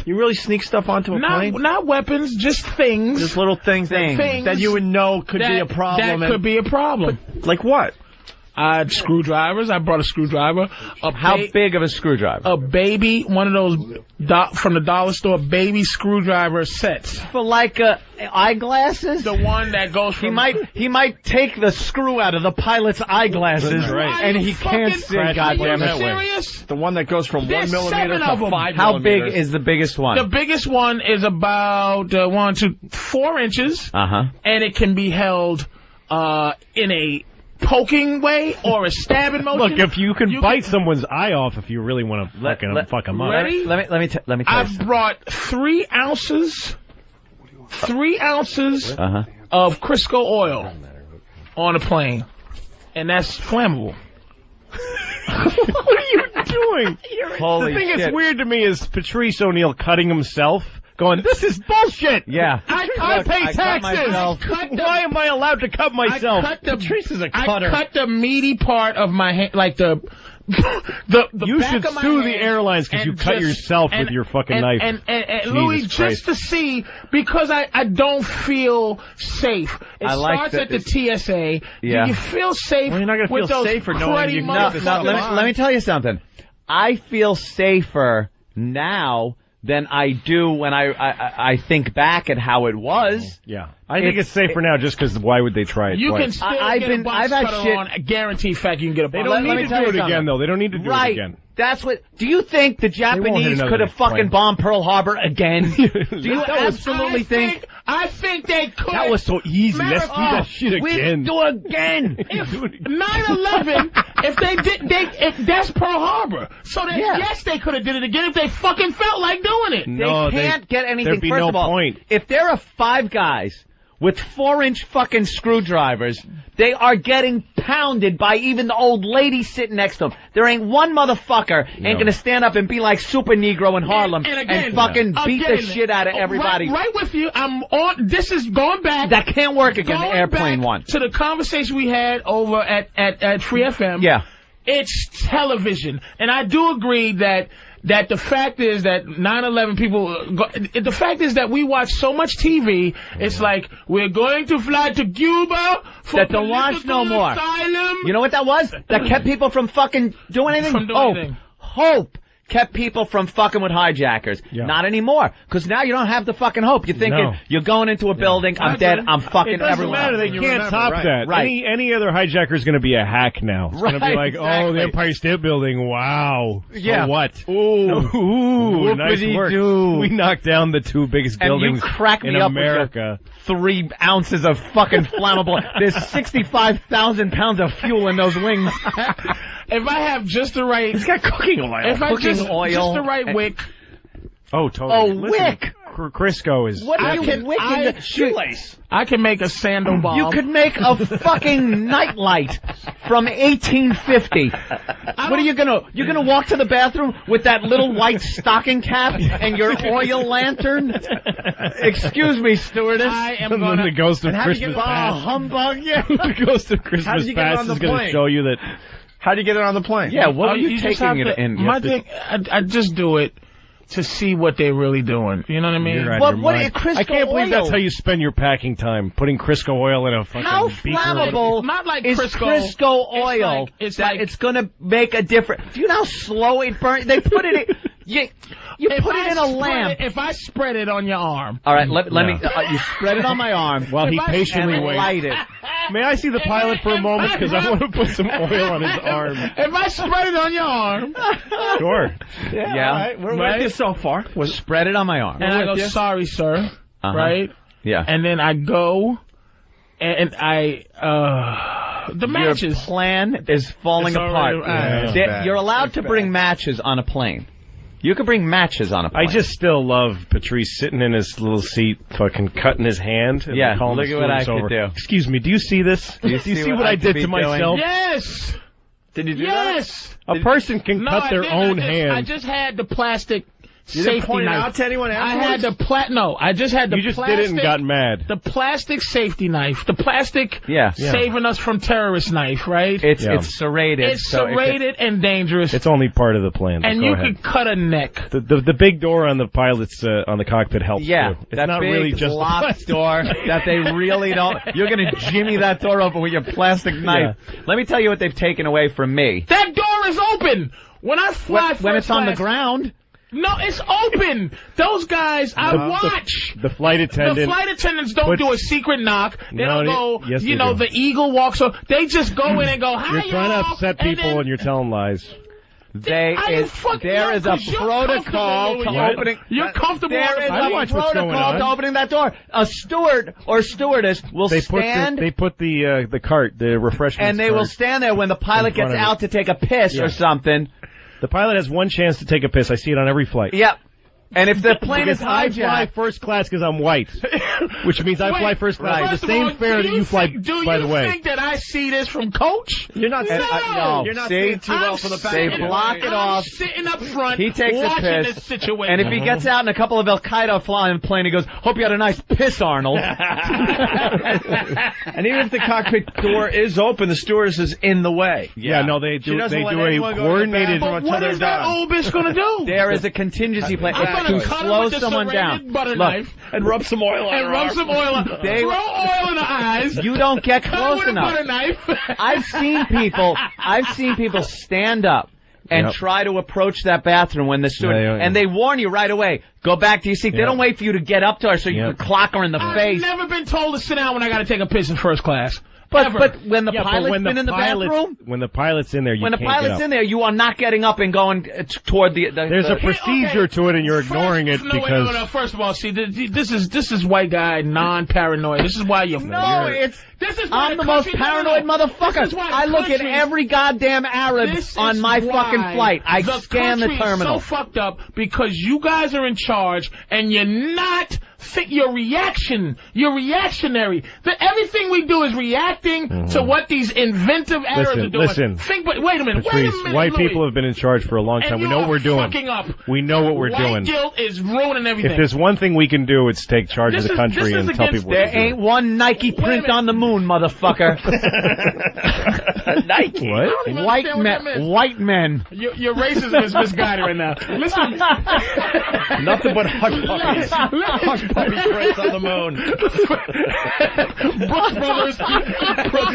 You really sneak stuff onto a plane? Not weapons, just things. Just little things that you would know could be a problem. That could be a problem. Like what? Screwdrivers. I brought a screwdriver. How big of a screwdriver? A baby, one of those from the dollar store, baby screwdriver sets. For like eyeglasses? The one that goes from... He might take the screw out of the pilot's eyeglasses, and he can't see. Goddamn it! Serious? The one that goes from 1 millimeter to 5 millimeters. How big is the biggest one? The biggest one is about 4 inches. And it can be held in a poking way or a stabbing motion. Look, if you can bite someone's eye off if you really want to fuck them up. Ready? Let me tell you. I've brought 3 ounces of Crisco oil on a plane, and that's flammable. What are you doing? Holy the thing shit. that's weird to me is Patrice Oneil cutting himself. Going, this is bullshit! Yeah. I pay taxes! Why am I allowed to cut myself? Patrice is a cutter. I cut the meaty part of my hand, like the you back should of my sue the hand airlines because you cut yourself with your fucking knife. And Louis, just to see, because I don't feel safe. It starts at the TSA. Yeah. Do you feel safe? Well, you're not going to feel safer knowing you can get let me tell you something. I feel safer now than I do when I think back at how it was. Yeah. I think it's safer now just because why would they try it You twice? can still get a box cutter on. A guaranteed fact you can get a box cutter. They don't need to do it again, though. They don't need to do it again. That's what... Do you think the Japanese could have fucking bombed Pearl Harbor again? Do you absolutely think... I think they could. That was so easy. Let's do that shit again. Do it again. 9/11, if that's Pearl Harbor. So yes, they could have did it again if they fucking felt like doing it. No, they can't get anything. There'd be no point. If there are 5 guys with 4-inch fucking screwdrivers, they are getting pounded by even the old lady sitting next to them. There ain't one motherfucker ain't gonna stand up and be like Super Negro in Harlem and fucking beat the shit out of everybody. Right with you. I'm on. This is going back. That can't work again. The airplane one. To the conversation we had over at Free FM. Yeah. It's television, and I do agree that the fact is that 9/11 the fact is that we watch so much TV, it's like, we're going to fly to Cuba for that don't watch no more. Asylum. You know what that was? That kept people from fucking doing anything? Hope kept people from fucking with hijackers. Yeah. Not anymore. Because now you don't have the fucking hope. You're thinking, you're going into a building, I'm dead, I'm fucking everyone. It doesn't matter. They can't top that. Right. Any other hijacker is going to be a hack now. It's going to be like, oh, the Empire State Building, wow. Yeah. So what? Ooh, nice work. We knocked down the 2 biggest buildings in America. With 3 ounces of fucking flammable. There's 65,000 pounds of fuel in those wings. If I have just the right... It's got cooking oil. If I just the right wick... Oh, totally. Oh, wick! Crisco is... What are you wicking the shoelace? I can make a sandal bomb. You could make a fucking nightlight from 1850. What are you gonna... You're gonna walk to the bathroom with that little white stocking cap and your oil lantern? Excuse me, stewardess. I am gonna... The ghost of Christmas past. Humbug, yeah. The ghost of Christmas past is gonna show you that... How do you get it on the plane? Yeah, what are you taking it in? My thing, I just do it to see what they're really doing. You know what I mean? I can't believe that's how you spend your packing time, putting Crisco oil in a fucking beaker. How flammable not like is Crisco oil it's going to make a difference? Do you know how slow it burns? They put it in... You put it in a lamp. If I spread it on your arm. All right, let me... you spread it on my arm while he patiently waits. Light it. May I see the pilot for a moment? Because I want to put some oil on his arm. If I spread it on your arm. Sure. Yeah. All right. We're with you so far. Spread it on my arm. And I go, sorry, sir. Right? Yeah. And then I go, and the matches. Your plan is falling apart. You're allowed to bring matches on a plane. You could bring matches on a plane. I just still love Patrice sitting in his little seat, fucking cutting his hand. And look at what I could do. Excuse me, do you see this? Do you see what I did to myself? Yes! Did you do that? A person can cut their own hand. I just had the plastic safety knife. Out to anyone afterwards? I had the I just had the You just plastic, did it and got mad. The plastic safety knife. The plastic saving us from terrorist knife, right? It's serrated. It's serrated and dangerous. It's only part of the plan. And you could cut a neck. The big door on the pilot's on the cockpit helps too. It's that not big really just locked door that they really don't. You're gonna jimmy that door open with your plastic knife. Yeah. Let me tell you what they've taken away from me. That door is open. When I fly when it's on the ground. No, it's open. Those guys, I watch. The flight attendant. The flight attendants don't do a secret knock. They don't go, yes, you know, the eagle walks up. They just go in and go, hi, You're trying to upset people and you're telling lies. There is a protocol to opening. You're comfortable. There is a protocol to opening that door. A steward or stewardess will stand. They put the cart, the refreshment, and they will stand there when the pilot gets out to take a piss or something. The pilot has one chance to take a piss. I see it on every flight. Yep. And if the plane is hijacked, I fly first class because I'm white, which means I fly first class. The same fare that you fly, by the way. Do you think that I see this from Coach? You're not. No. You're not seeing too well for the back. They block it off. Sitting up front. He takes a piss. This situation. And if he gets out and a couple of Al Qaeda fly in the plane, he goes, "Hope you had a nice piss, Arnold." And even if the cockpit door is open, the stewardess is in the way. Yeah, no, they do. They do a coordinated. But what is that old bitch gonna do? There is a contingency plan. To slow someone down. Knife and rub some oil on and rub some oil on. Throw oil in the eyes. You don't get close enough. Butter knife. I've seen people stand up and try to approach that bathroom when the steward and they warn you right away. Go back to your seat. They don't wait for you to get up to her so you can clock her in the face. I've never been told to sit down when I got to take a piss in first class. But when the pilot's been in the bathroom? When the pilot's in there, you can't get up. When the pilot's in there, you are not getting up and going toward the There's a procedure to it, and you're ignoring it because... No, first of all, see, this is white guy, non-paranoid. This is why you're... I'm the most paranoid motherfucker. I look at every goddamn Arab on my fucking flight. I scan the terminal. So fucked up because you guys are in charge, and you're not... You're reactionary. Everything we do is reacting to what these inventive Arabs are doing. Listen, wait a minute, Patrice, white people have been in charge for a long time. We know what we're doing. We know what we're doing. White guilt is ruining everything. If there's one thing we can do, it's take charge of the country and tell people what to do. There ain't one Nike print on the moon, motherfucker. Nike? What? White men. Your racism is misguided right now. Listen. Nothing but hush puppies. Hush puppy prints on the moon. Brooks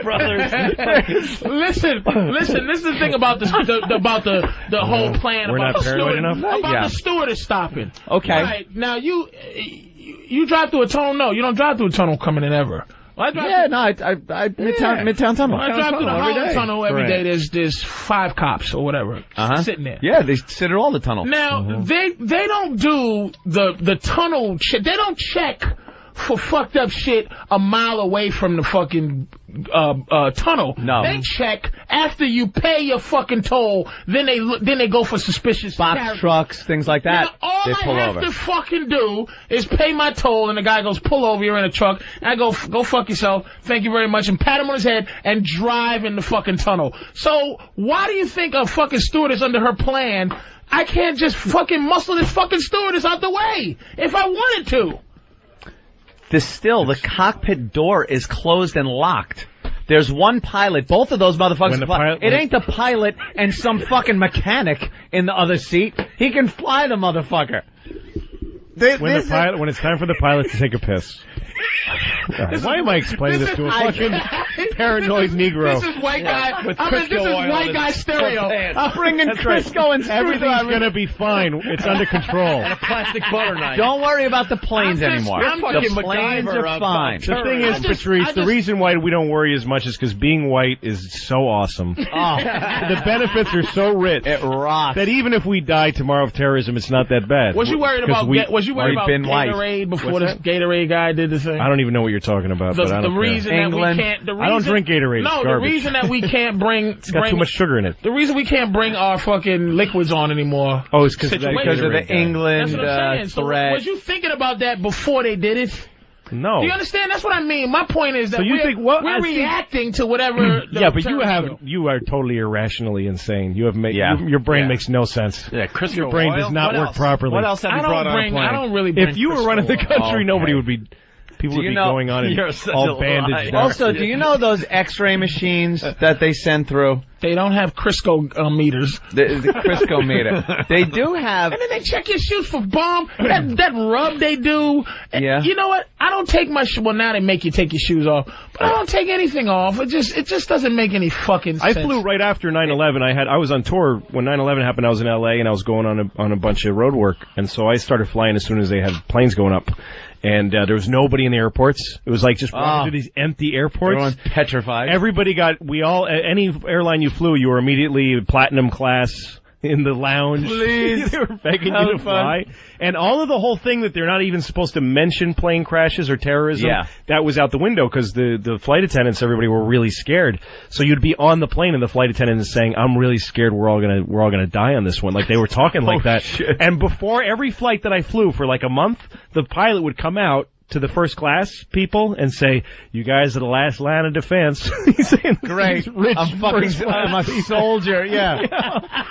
Brothers. Listen. This is the thing about the whole plan. We're not paranoid enough? About the stewardess stopping. Okay. All right, now you drive through a tunnel. No, you don't drive through a tunnel coming in ever. Midtown Tunnel. I drive through the Harlem Tunnel every day. There's 5 cops or whatever sitting there. Yeah, they sit at all the tunnel. Now they don't do the tunnel. They don't check for fucked up shit a mile away from the fucking tunnel. No, they check after you pay your fucking toll. Then they go for suspicious box trucks, things like that. All they pull I have to fucking do is pay my toll, and the guy goes, "Pull over, you're in a truck." And I go fuck yourself. Thank you very much, and pat him on his head and drive in the fucking tunnel. So why do you think a fucking stewardess under her plan? I can't just fucking muscle this fucking stewardess out the way if I wanted to. The cockpit door is closed and locked. There's one pilot. Both of those motherfuckers fly. It ain't the pilot and some fucking mechanic in the other seat. He can fly the motherfucker. When it's time for the pilot to take a piss. Why am I explaining this to a fucking paranoid Negro? This is white guy. This is white guy stereo. I'm bringing Crisco and everything's gonna be fine. It's under control. And a plastic butter knife. Don't worry about the planes anymore. The planes are fine. The thing is, Patrice, the reason why we don't worry as much is because being white is so awesome. The benefits are so rich. It rocks. That even if we die tomorrow of terrorism, it's not that bad. Was you worried about Gatorade before this Gatorade guy did the thing? I don't even know what you're talking about. But I don't care. I don't drink Gatorade. No, the reason that we can't bring it's got too much sugar in it. The reason we can't bring our fucking liquids on anymore. Oh, it's because of the England threat. So was you thinking about that before they did it? No. Do you understand? That's what I mean. My point is that we're reacting to whatever. Yeah, but you are totally irrationally insane. You have your brain makes no sense. Yeah, your brain does not work properly. What else have you brought on a plane? I don't really bring If you were running the country, nobody would be. People would be going on and all bandaged. Also, do you know those X-ray machines that they send through? They don't have Crisco meters. The Crisco meter. They do have. And then they check your shoes for bomb. That rub they do. Yeah. You know what? I don't take my well, now they make you take your shoes off. But I don't take anything off. It just doesn't make any fucking sense. I flew right after 9/11. I was on tour when 9/11 happened. I was in LA and I was going on a bunch of road work. And so I started flying as soon as they had planes going up. And there was nobody in the airports. It was like just walking through these empty airports. Everyone's petrified. Everybody any airline you flew, you were immediately platinum class in the lounge. Please. They were begging you to fly. And all of the whole thing that they're not even supposed to mention plane crashes or terrorism, that was out the window because the flight attendants, everybody were really scared. So you'd be on the plane and the flight attendant is saying, "I'm really scared we're all gonna die on this one." Like they were talking like that. Shit. And before every flight that I flew for like a month, the pilot would come out to the first class people and say, "You guys are the last line of defense." He's saying, "Great, I'm a soldier." Yeah.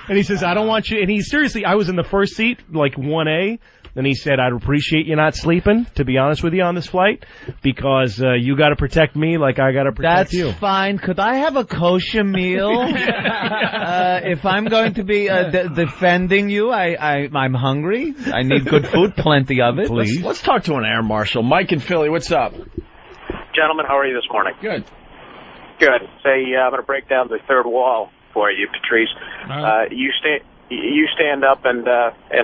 And he says, "I don't want you." And I was in the first seat, like 1A. And he said, "I'd appreciate you not sleeping, to be honest with you, on this flight, because you got to protect me like I got to protect you." That's fine. Could I have a kosher meal? If I'm going to be defending you, I'm hungry. I need good food, plenty of it. Please. Let's talk to an air marshal. Mike in Philly, what's up? Gentlemen, how are you this morning? Good. Good. Say, I'm going to break down the third wall for you, Patrice. You stand up and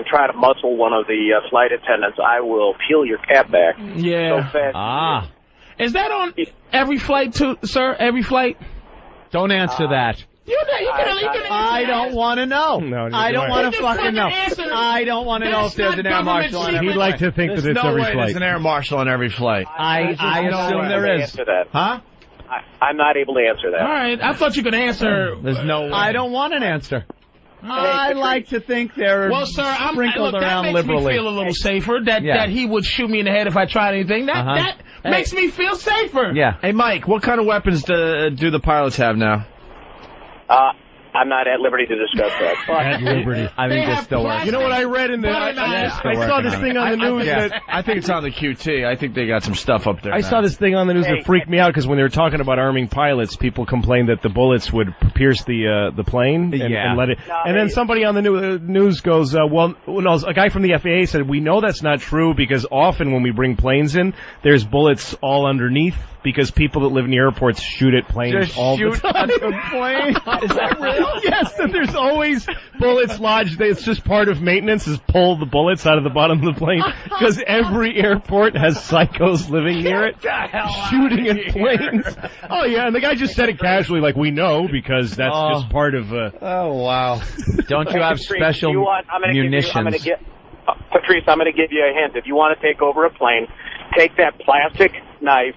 try to muscle one of the flight attendants. I will peel your cap back. Yeah. So fast. Is that on every flight too, sir? Every flight? Don't answer that. You can I don't want to know. No, I don't want to fucking know. I don't want to know if there's an air marshal on every flight. He'd like to think that it's every flight. There's an air marshal on every flight. I assume there is. Huh? I'm not able to answer that. All right. I thought you could answer. There's no way. I don't want an answer. I like to think they're sprinkled around liberally. That makes me feel a little safer, that he would shoot me in the head if I tried anything. That makes me feel safer. Yeah. Hey, Mike, what kind of weapons do the pilots have now? I'm not at liberty to discuss that. At liberty. I think they're still working. You know what I read in the... I saw this thing on the news I think it's on the QT. I think they got some stuff up there. I saw this thing on the news that freaked me out because when they were talking about arming pilots, people complained that the bullets would pierce the plane and let it... And then somebody on the news goes, a guy from the FAA said, "We know that's not true because often when we bring planes in, there's bullets all underneath because people that live near airports shoot at planes all the time." Is that real? Yes, and there's always bullets lodged. It's just part of maintenance is pull the bullets out of the bottom of the plane because every airport has psychos living near it shooting at planes. Oh, yeah, and the guy just said it casually like, "We know because that's just part of... Oh, wow. Don't you have special munitions? Patrice, I'm going to give you a hint. If you want to take over a plane, take that plastic knife,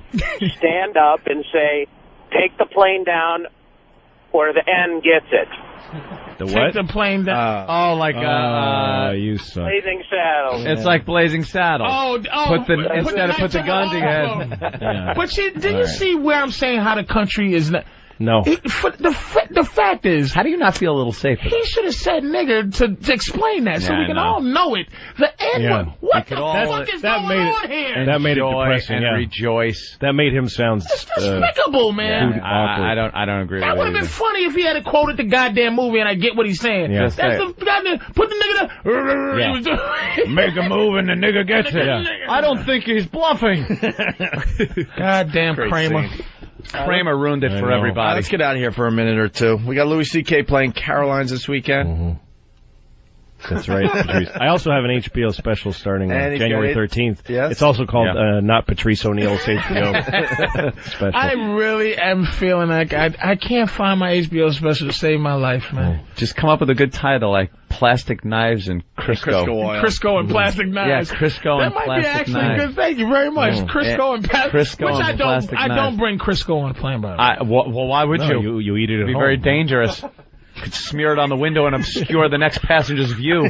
stand up and say, "Take the plane down or the N gets it." The what? Take the plane down. You suck. Blazing Saddles. It's like Blazing Saddles. Instead of put the gun to head. Yeah. But did you see where I'm saying how the country is... No. The fact is... How do you not feel a little safer? He should have said nigger to explain that so we can all know it. The N-word. What the fuck is going on here? That made it depressing, and rejoice. That made him sound... It's despicable, man. I don't agree with that. That would have been funny if he had quoted the goddamn movie and I get what he's saying. Yeah. That's the goddamn... Put the nigga there. Make a move and the nigga gets it. I don't think he's bluffing. Goddamn Kramer. Kramer ruined it for everybody. Let's get out of here for a minute or two. We got Louis C.K. playing Caroline's this weekend. Mm-hmm. That's right, Patrice. I also have an HBO special starting on January 13th. Yes? It's also called Not Patrice Oneil's HBO special. I really am feeling like I can't find my HBO special to save my life, man. Just come up with a good title like Plastic Knives and Crisco. Crisco and Plastic Knives. Yeah, Crisco and Plastic Knives. That might be actually good. Thank you very much. Crisco and Plastic Knives. I don't bring Crisco on a plane, by the way. Well, why would you? You eat it at home. It'd be very dangerous. You could smear it on the window and obscure the next passenger's view.